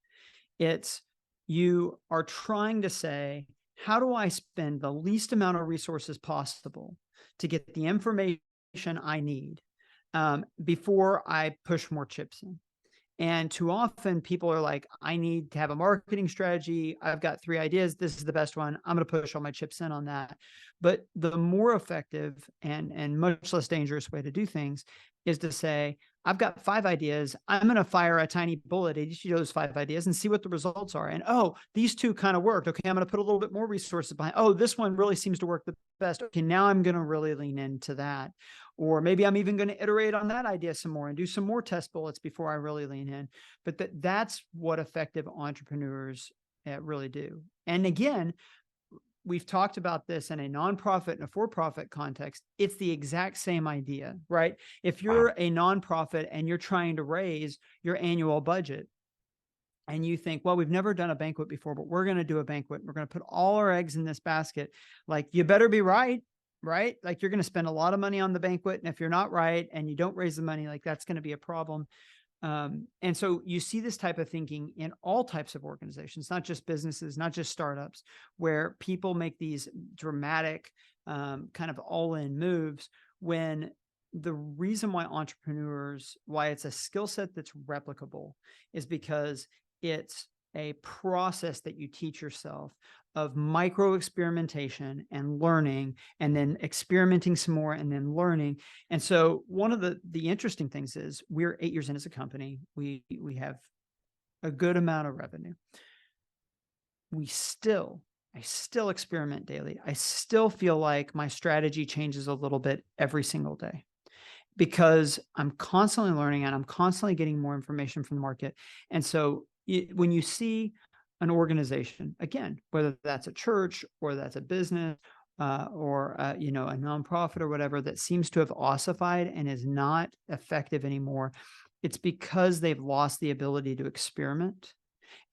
It's you are trying to say, how do I spend the least amount of resources possible to get the information I need before I push more chips in? And too often people are like, I need to have a marketing strategy. I've got 3 ideas. This is the best one. I'm going to push all my chips in on that. But the more effective and much less dangerous way to do things is to say, I've got 5 ideas. I'm going to fire a tiny bullet at each of those 5 ideas and see what the results are. And, oh, these 2 kind of worked. Okay, I'm going to put a little bit more resources behind. Oh, this one really seems to work the best. Okay, now I'm going to really lean into that. Or maybe I'm even going to iterate on that idea some more and do some more test bullets before I really lean in. But that's what effective entrepreneurs really do. And again, we've talked about this in a nonprofit and a for-profit context. It's the exact same idea, right? If you're a nonprofit and you're trying to raise your annual budget and you think, well, we've never done a banquet before, but we're going to do a banquet. We're going to put all our eggs in this basket. Like, you better be right? Like, you're going to spend a lot of money on the banquet. And if you're not right and you don't raise the money, like, that's going to be a problem. And so you see this type of thinking in all types of organizations, not just businesses, not just startups, where people make these dramatic kind of all-in moves, when the reason why why it's a skill set that's replicable is because it's a process that you teach yourself of micro experimentation and learning, and then experimenting some more and then learning. And so one of the interesting things is, we're 8 years in as a company. We have a good amount of revenue. I still experiment daily. I still feel like my strategy changes a little bit every single day, because I'm constantly learning and I'm constantly getting more information from the market. And so when you see an organization, again, whether that's a church or that's a business or a nonprofit or whatever, that seems to have ossified and is not effective anymore, it's because they've lost the ability to experiment.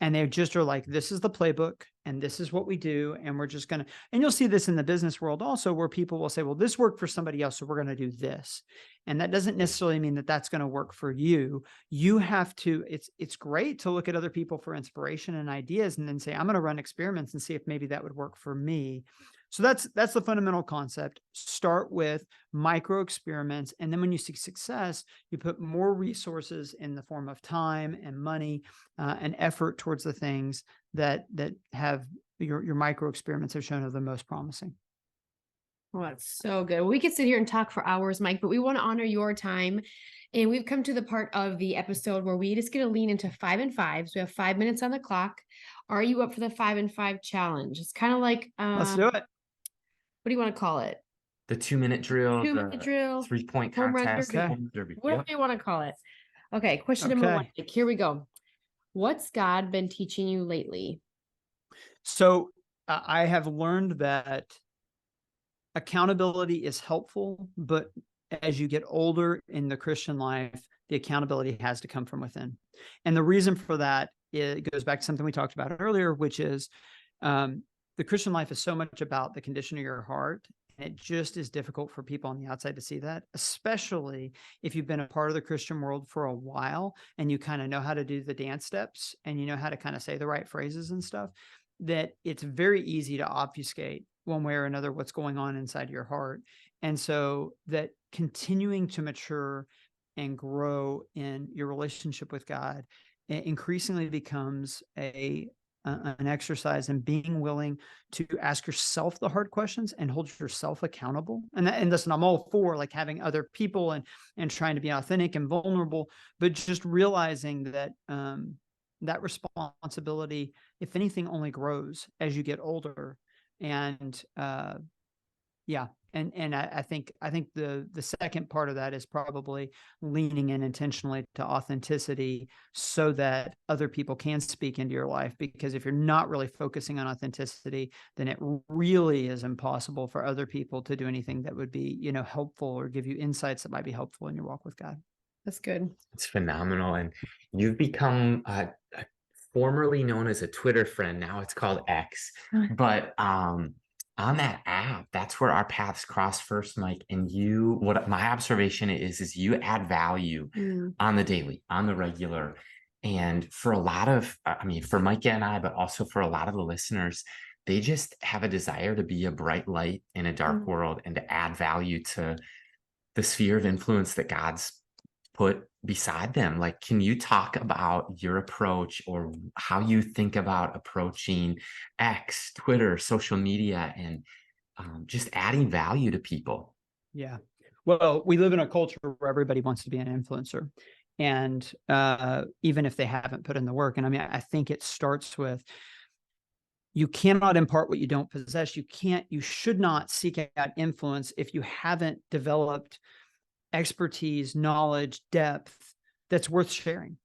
And they just are like, this is the playbook and this is what we do. And we're just going to, and you'll see this in the business world also, where people will say, well, this worked for somebody else, so we're going to do this. And that doesn't necessarily mean that that's going to work for you. You have to, it's great to look at other people for inspiration and ideas and then say, I'm going to run experiments and see if maybe that would work for me. So that's the fundamental concept. Start with micro experiments. And then when you see success, you put more resources in the form of time and money and effort towards the things that have your micro experiments have shown are the most promising. Well, that's so good. We could sit here and talk for hours, Mike, but we want to honor your time. And we've come to the part of the episode where we just get to lean into 5 and 5. So we have 5 minutes on the clock. Are you up for the 5 and 5 challenge? It's kind of like, let's do it. What do you want to call it? The 2-minute drill, 2-minute drill, 3-point home run contest, derby. home derby. Whatever you want to call it. Okay. Question number 1. Like, here we go. What's God been teaching you lately? So I have learned that accountability is helpful, but as you get older in the Christian life, the accountability has to come from within. And the reason for that, it goes back to something we talked about earlier, which is the Christian life is so much about the condition of your heart. And it just is difficult for people on the outside to see that, especially if you've been a part of the Christian world for a while and you kind of know how to do the dance steps and you know how to kind of say the right phrases and stuff, that it's very easy to obfuscate one way or another what's going on inside your heart. And so that continuing to mature and grow in your relationship with God increasingly becomes an exercise in being willing to ask yourself the hard questions and hold yourself accountable. And listen, I'm all for like having other people and trying to be authentic and vulnerable, but just realizing that that responsibility, if anything, only grows as you get older. And And I think the second part of that is probably leaning in intentionally to authenticity so that other people can speak into your life. Because if you're not really focusing on authenticity, then it really is impossible for other people to do anything that would be, helpful or give you insights that might be helpful in your walk with God. That's good. It's phenomenal. And you've become formerly known as a Twitter friend. Now it's called X. But on that app, that's where our paths cross first, Mike. And what my observation is you add value on the daily, on the regular. And for a lot of, for Mike and I, but also for a lot of the listeners, they just have a desire to be a bright light in a dark world and to add value to the sphere of influence that God's put beside them. Like, can you talk about your approach or how you think about approaching X, Twitter, social media, and just adding value to people? Yeah. Well, we live in a culture where everybody wants to be an influencer. And even if they haven't put in the work. And I mean, I think it starts with, you cannot impart what you don't possess. You should not seek out influence if you haven't developed expertise, knowledge, depth that's worth sharing.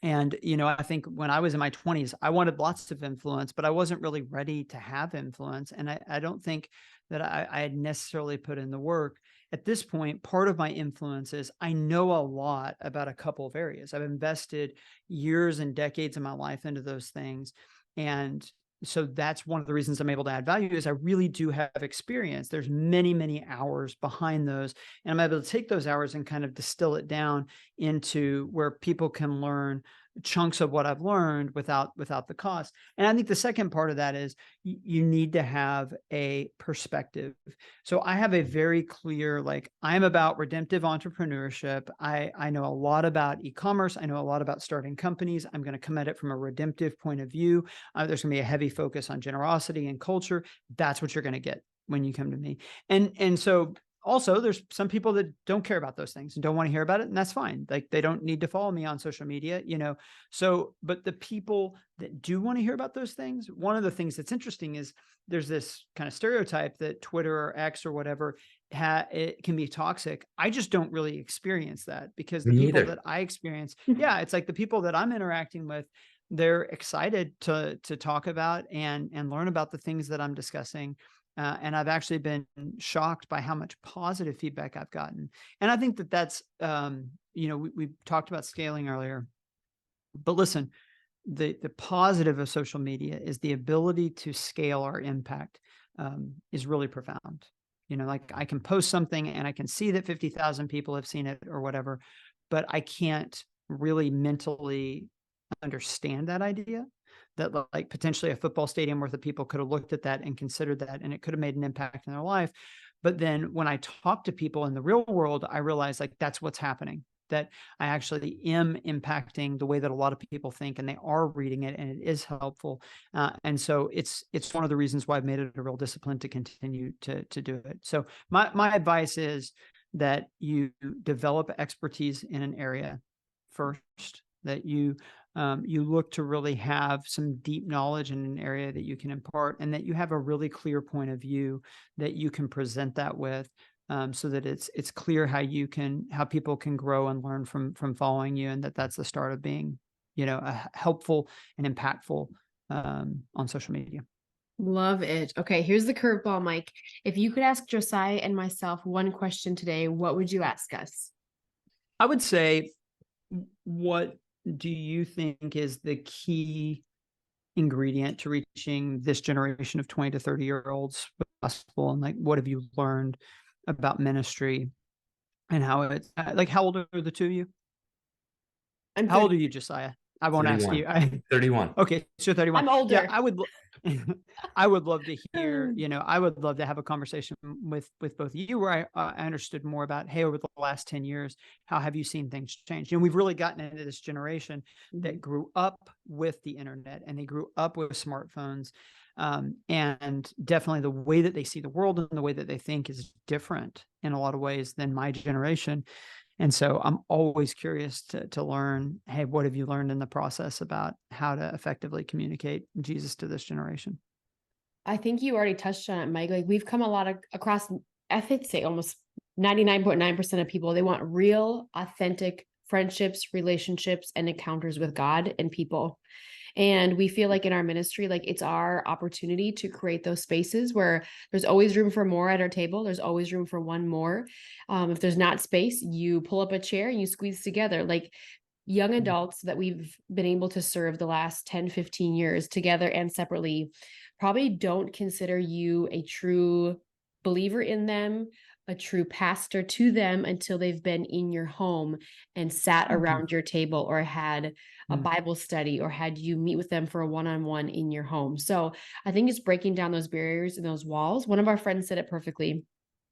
And, I think when I was in my 20s, I wanted lots of influence, but I wasn't really ready to have influence. And I don't think that I had necessarily put in the work. At this point, part of my influence is I know a lot about a couple of areas. I've invested years and decades of my life into those things. And so that's one of the reasons I'm able to add value is I really do have experience. There's many, many hours behind those. And I'm able to take those hours and kind of distill it down into where people can learn chunks of what I've learned without the cost. And I think the second part of that is you need to have a perspective. So I have a very clear, I'm about redemptive entrepreneurship. I know a lot about e-commerce. I know a lot about starting companies. I'm going to come at it from a redemptive point of view. There's going to be a heavy focus on generosity and culture. That's what you're going to get when you come to me. And so also, there's some people that don't care about those things and don't want to hear about it, and that's fine. Like, they don't need to follow me on social media, So, but the people that do want to hear about those things, one of the things that's interesting is there's this kind of stereotype that Twitter or X or whatever, it can be toxic. I just don't really experience that because the people that I experience, it's like the people that I'm interacting with, they're excited to talk about and learn about the things that I'm discussing. And I've actually been shocked by how much positive feedback I've gotten. And I think that's, we talked about scaling earlier, but listen, the positive of social media is the ability to scale our impact is really profound. I can post something and I can see that 50,000 people have seen it or whatever, but I can't really mentally understand that idea. That potentially a football stadium worth of people could have looked at that and considered that, and it could have made an impact in their life. But then when I talk to people in the real world, I realize that's what's happening, that I actually am impacting the way that a lot of people think, and they are reading it, and it is helpful. And so it's one of the reasons why I've made it a real discipline to continue to do it. So my advice is that you develop expertise in an area first, that you look to really have some deep knowledge in an area that you can impart, and that you have a really clear point of view that you can present that with, so that it's clear how people can grow and learn from following you, and that's the start of being, helpful and impactful on social media. Love it. Okay, here's the curveball, Mike. If you could ask Josiah and myself one question today, what would you ask us? I would say, what do you think is the key ingredient to reaching this generation of 20 to 30-year-olds with the gospel? And what have you learned about ministry and how it's how old are the two of you? How old are you, Josiah? I won't 31. ask you. 31. Okay, so 31. I'm older. Yeah, I would love to hear, I would love to have a conversation with both of you where I understood more about, hey, over the last 10 years, how have you seen things change? And we've really gotten into this generation that grew up with the internet, and they grew up with smartphones. And definitely the way that they see the world and the way that they think is different in a lot of ways than my generation. And so I'm always curious to learn, hey, what have you learned in the process about how to effectively communicate Jesus to this generation? I think you already touched on it, Mike. We've come a lot across, I would say almost 99.9% of people, they want real, authentic friendships, relationships, and encounters with God and people. And we feel like in our ministry, it's our opportunity to create those spaces where there's always room for more at our table. There's always room for one more. If there's not space, you pull up a chair and you squeeze together. young adults that we've been able to serve the last 10, 15 years together and separately probably don't consider you a true believer in them, a true pastor to them until they've been in your home and sat around your table or had a Bible study or had you meet with them for a one-on-one in your home. So I think it's breaking down those barriers and those walls. One of our friends said it perfectly.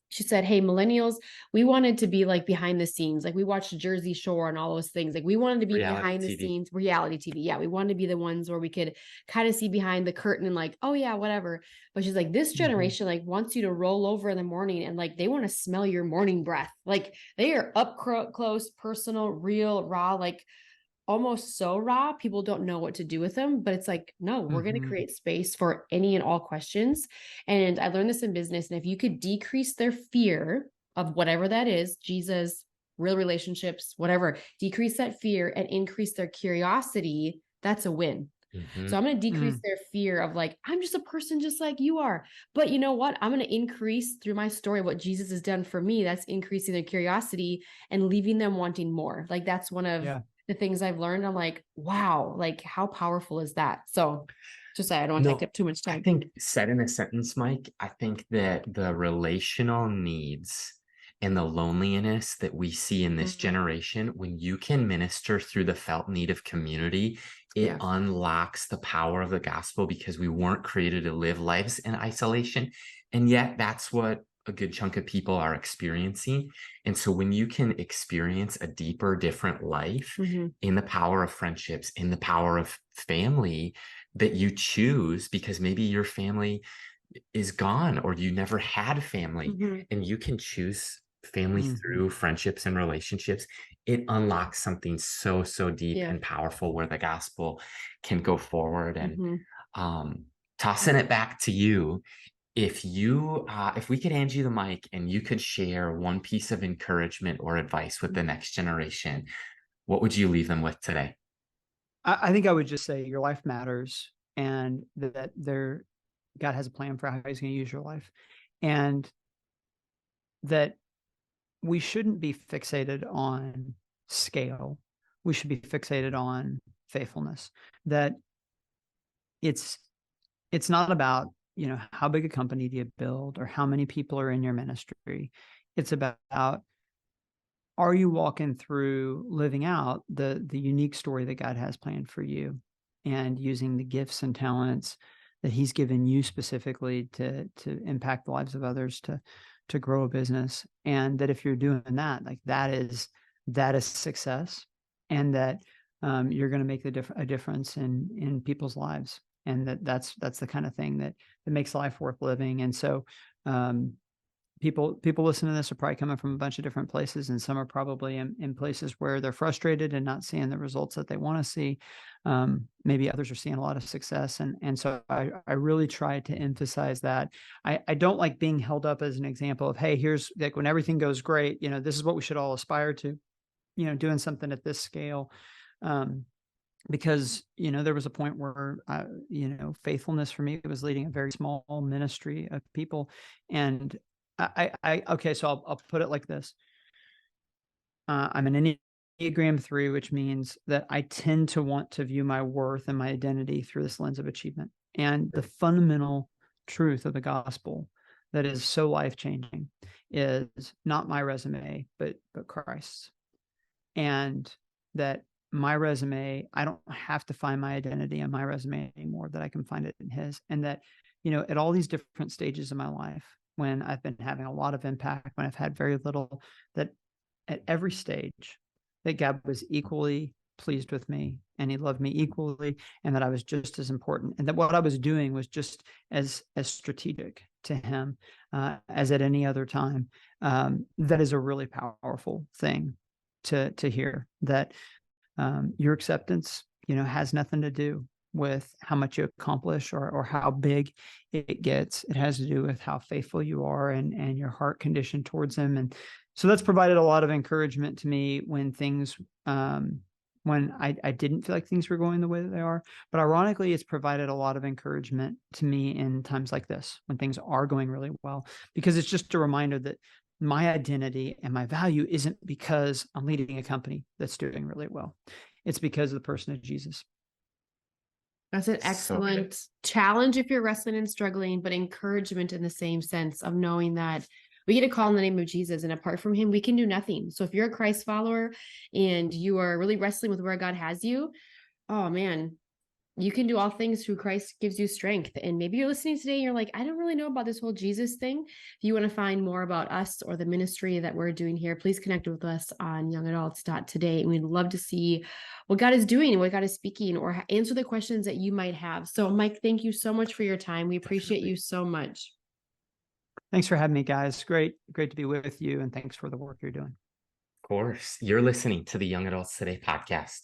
She said, hey, millennials, we wanted to be like behind the scenes. Like we watched Jersey Shore and all those things. Like we wanted to be behind the scenes, reality TV. Yeah. We wanted to be the ones where we could kind of see behind the curtain and like, oh yeah, whatever. But she's like, this generation like wants you to roll over in the morning and like, they want to smell your morning breath. Like they are up close, personal, real, raw, like almost so raw, people don't know what to do with them. But it's like, no, we're going to create space for any and all questions. And I learned this in business. And if you could decrease their fear of whatever that is, Jesus, real relationships, whatever, decrease that fear and increase their curiosity, that's a win. So I'm going to decrease their fear of like, I'm just a person just like you are. But you know what? I'm going to increase through my story what Jesus has done for me. That's increasing their curiosity and leaving them wanting more. Like that's one of the things I've learned. I'm like, wow, like how powerful is that? So just I don't want to take up too much time. I think said in a sentence, Mike, I think that the relational needs and the loneliness that we see in this generation, when you can minister through the felt need of community, it unlocks the power of the gospel, because we weren't created to live lives in isolation. And yet that's what a good chunk of people are experiencing. And so when you can experience a deeper, different life in the power of friendships, in the power of family that you choose, because maybe your family is gone or you never had family, and you can choose family through friendships and relationships, it unlocks something so deep and powerful where the gospel can go forward. And tossing it back to you, if we could hand you the mic and you could share one piece of encouragement or advice with the next generation, what would you leave them with today? I think I would just say your life matters, and that God has a plan for how he's going to use your life, and that we shouldn't be fixated on scale. We should be fixated on faithfulness. That it's not about, how big a company do you build or how many people are in your ministry. It's about, are you walking through living out the unique story that God has planned for you, and using the gifts and talents that he's given you specifically to impact the lives of others, to grow a business. And that if you're doing that, like that is success, and that you're going to make a difference in people's lives. And that's the kind of thing that makes life worth living. And so people listening to this are probably coming from a bunch of different places, and some are probably in places where they're frustrated and not seeing the results that they want to see. Maybe others are seeing a lot of success. And so I really try to emphasize that. I don't like being held up as an example of, hey, here's like when everything goes great, this is what we should all aspire to, doing something at this scale. Because, there was a point where, faithfulness for me was leading a very small ministry of people. And okay, so I'll put it like this. I'm an Enneagram 3, which means that I tend to want to view my worth and my identity through this lens of achievement. And the fundamental truth of the gospel that is so life-changing is not my resume, but Christ's. And that my resume, I don't have to find my identity in my resume anymore, that I can find it in his. And that, at all these different stages of my life, when I've been having a lot of impact, when I've had very little, that at every stage, that God was equally pleased with me, and he loved me equally, and that I was just as important, and that what I was doing was just as strategic to him as at any other time. That is a really powerful thing to hear, that your acceptance, has nothing to do with how much you accomplish or how big it gets. It has to do with how faithful you are and your heart condition towards him. And so that's provided a lot of encouragement to me when things, when I didn't feel like things were going the way that they are. But ironically, it's provided a lot of encouragement to me in times like this, when things are going really well, because it's just a reminder that my identity and my value isn't because I'm leading a company that's doing really well. It's because of the person of Jesus. That's an So excellent challenge if you're wrestling and struggling, but encouragement in the same sense of knowing that we get a call in the name of Jesus, and apart from him, we can do nothing. So if you're a Christ follower and you are really wrestling with where God has you, oh man, you can do all things through Christ gives you strength. And maybe you're listening today and you're like, I don't really know about this whole Jesus thing. If you want to find more about us or the ministry that we're doing here, please connect with us on youngadults.today. And we'd love to see what God is doing and what God is speaking, or answer the questions that you might have. So Mike, thank you so much for your time. We appreciate you so much. Thanks for having me, guys. Great to be with you. And thanks for the work you're doing. of course, you're listening to the Young Adults Today podcast.